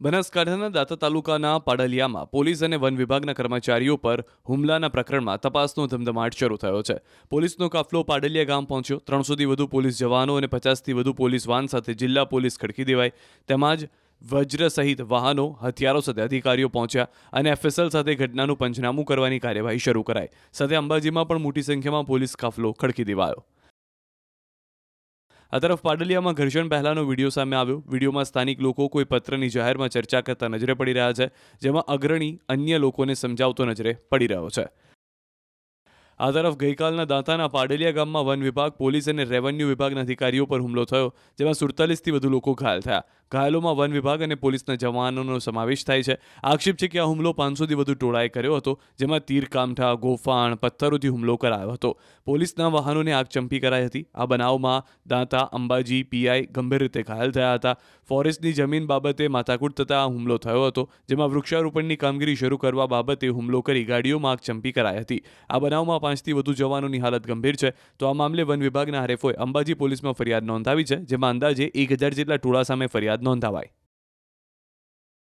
બનાસકાંઠાના દાંતા તાલુકાના પાડલિયામાં પોલીસ અને વન વિભાગના કર્મચારીઓ પર હુમલાના પ્રકરણમાં તપાસનો ધમધમાટ શરૂ થયો છે. પોલીસનો કાફલો પાડલિયા ગામ પહોંચ્યો. 300થી વધુ પોલીસ જવાનો અને 50થી વધુ પોલીસ વાન સાથે જિલ્લા પોલીસ ખડકી દેવાઈ. તેમજ વજ્ર સહિત વાહનો, હથિયારો સાથે અધિકારીઓ પહોંચ્યા અને એફએસએલ સાથે ઘટનાનું પંચનામું કરવાની કાર્યવાહી શરૂ કરાઈ. સાથે અંબાજીમાં પણ મોટી સંખ્યામાં પોલીસ કાફલો ખડકી દેવાયો. આ તરફ પાડલિયામાં ઘર્ષણ પહેલાનો વિડીયો સામે આવ્યો. વિડીયોમાં સ્થાનિક લોકો કોઈ પત્રની જાહેરમાં ચર્ચા કરતા નજરે પડી રહ્યા છે, જેમાં અગ્રણી અન્ય લોકોને સમજાવતો નજરે પડી રહ્યો છે. આ તરફ ગઈકાલના દાંતાના પાડલિયા ગામમાં વન વિભાગ, પોલીસ અને રેવન્યુ વિભાગના અધિકારીઓ પર હુમલો થયો, જેમાં 47થી વધુ લોકો ઘાયલ થયા. ઘાયલોમાં વન વિભાગ અને પોલીસના જવાનોનો સમાવેશ થાય છે. આક્ષેપ છે કે આ હુમલો 500થી વધુ ટોળાએ કર્યો હતો, જેમાં તીર કામઠા, ગોફાણ, પથ્થરોથી હુમલો કરાયો હતો. પોલીસના વાહનોને આગચંપી કરાઈ હતી. આ બનાવમાં દાંતા, અંબાજી પીઆઈ ગંભીર રીતે ઘાયલ થયા હતા. ફોરેસ્ટની જમીન બાબતે માથાકૂટ થતા આ હુમલો થયો હતો, જેમાં વૃક્ષારોપણની કામગીરી શરૂ કરવા બાબતે હુમલો કરી ગાડીઓમાં આગચંપી કરાઈ હતી. આ બનાવમાં 5થી વધુ જવાનોની હાલત ગંભીર છે. તો આ મામલે વન વિભાગના હરેફોએ અંબાજી પોલીસમાં ફરિયાદ નોંધાવી છે, જેમાં અંદાજે 1000 જેટલા ટોળા સામે ફરિયાદ નોંધાવાઈ.